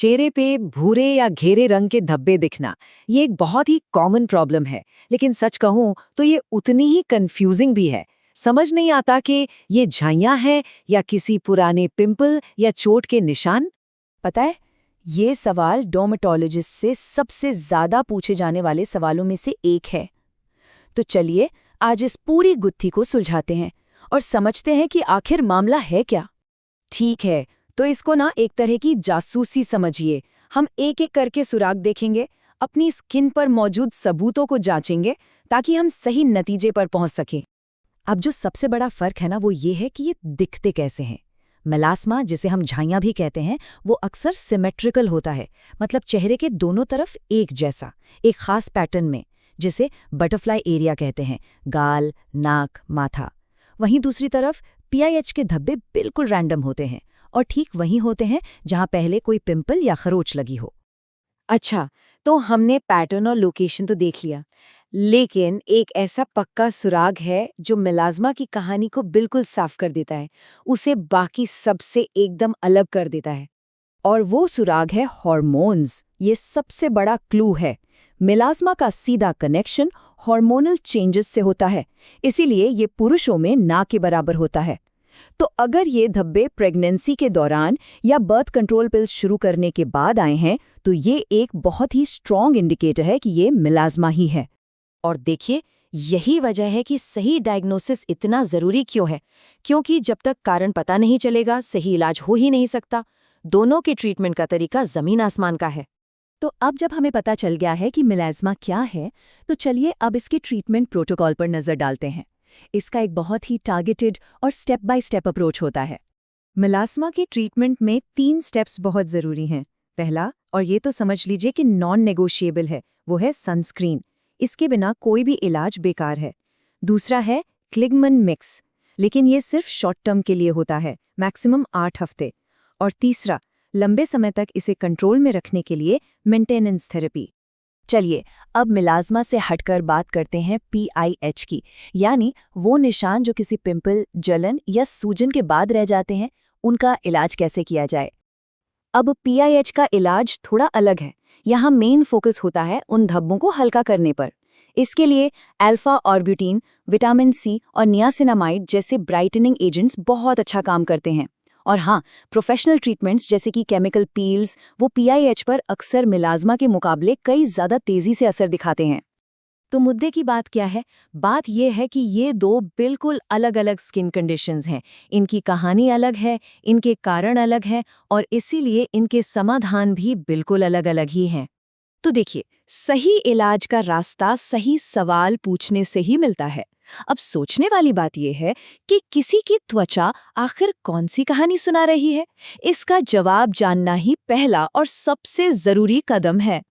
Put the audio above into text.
चेहरे पे भूरे या घेरे रंग के धब्बे दिखना ये एक बहुत ही कॉमन प्रॉब्लम है, लेकिन सच कहूं तो ये उतनी ही कंफ्यूजिंग भी है। समझ नहीं आता कि ये झाइयां हैं या किसी पुराने पिंपल या चोट के निशान। पता है, ये सवाल डर्मेटोलॉजिस्ट से सबसे ज्यादा पूछे जाने वाले सवालों में से एक है। तो चलिए आज इस पूरी गुत्थी को सुलझाते हैं और समझते हैं कि आखिर मामला है क्या। ठीक है, तो इसको ना एक तरह की जासूसी समझिए। हम एक एक करके सुराग देखेंगे, अपनी स्किन पर मौजूद सबूतों को जांचेंगे ताकि हम सही नतीजे पर पहुंच सकें। अब जो सबसे बड़ा फर्क है ना वो ये है कि ये दिखते कैसे हैं। मेलास्मा, जिसे हम झाइयां भी कहते हैं, वो अक्सर सिमेट्रिकल होता है, मतलब चेहरे के दोनों तरफ एक जैसा, एक खास पैटर्न में, जिसे बटरफ्लाई एरिया कहते हैं, गाल, नाक, माथा। वहीं दूसरी तरफ पीआईएच के धब्बे बिल्कुल रैंडम होते हैं और ठीक वहीं होते हैं जहां पहले कोई पिंपल या खरोच लगी हो। अच्छा, तो हमने पैटर्न और लोकेशन तो देख लिया, लेकिन एक ऐसा पक्का सुराग है जो मिलाज़्मा की कहानी को बिल्कुल साफ कर देता है, उसे बाकी सबसे एकदम अलग कर देता है। और वो सुराग है हार्मोन्स। ये सबसे बड़ा क्लू है। मिलाज़्मा का सीधा कनेक्शन हार्मोनल चेंजेस से होता है, इसीलिए ये पुरुषों में ना के बराबर होता है। तो अगर ये धब्बे प्रेगनेंसी के दौरान या बर्थ कंट्रोल पिल्स शुरू करने के बाद आए हैं, तो ये एक बहुत ही स्ट्रॉन्ग इंडिकेटर है कि ये मिलाज़्मा ही है। और देखिए, यही वजह है कि सही डायग्नोसिस इतना ज़रूरी क्यों है, क्योंकि जब तक कारण पता नहीं चलेगा सही इलाज हो ही नहीं सकता। दोनों के ट्रीटमेंट का तरीका ज़मीन आसमान का है। तो अब जब हमें पता चल गया है कि मिलाज़्मा क्या है, तो चलिए अब इसके ट्रीटमेंट प्रोटोकॉल पर नज़र डालते हैं। इसका एक बहुत ही टारगेटेड और स्टेप बाय स्टेप अप्रोच होता है। मिलाज़्मा के ट्रीटमेंट में 3 स्टेप्स बहुत ज़रूरी हैं। पहला, और ये तो समझ लीजिए कि नॉन नेगोशिएबल है, वो है सनस्क्रीन। इसके बिना कोई भी इलाज बेकार है। दूसरा है क्लिगमन मिक्स, लेकिन ये सिर्फ शॉर्ट टर्म के लिए होता है, मैक्सिमम 8 हफ्ते। और तीसरा, लंबे समय तक इसे कंट्रोल में रखने के लिए मेंटेनेंस थेरेपी। चलिए अब मिलाज़्मा से हटकर बात करते हैं पीआईएच की, यानी वो निशान जो किसी पिंपल, जलन या सूजन के बाद रह जाते हैं, उनका इलाज कैसे किया जाए। अब पीआईएच का इलाज थोड़ा अलग है। यहाँ मेन फोकस होता है उन धब्बों को हल्का करने पर। इसके लिए अल्फा ऑर्ब्यूटिन, विटामिन सी और नियासिनामाइड जैसे ब्राइटनिंग एजेंट्स बहुत अच्छा काम करते हैं। और हाँ, प्रोफेशनल ट्रीटमेंट्स जैसे कि केमिकल पील्स, वो पीआईएच पर अक्सर मिलाज़्मा के मुकाबले कई ज़्यादा तेज़ी से असर दिखाते हैं। तो मुद्दे की बात क्या है? बात यह है कि ये दो बिल्कुल अलग-अलग स्किन कंडीशंस हैं। इनकी कहानी अलग है, इनके कारण अलग हैं और इसीलिए इनके समाधान भी बिल्कुल अलग-अलग ही हैं। तो देखिए, सही इलाज का रास्ता सही सवाल पूछने से ही मिलता है। अब सोचने वाली बात यह है कि किसी की त्वचा आखिर कौन सी कहानी सुना रही है? इसका जवाब जानना ही पहला और सबसे जरूरी कदम है।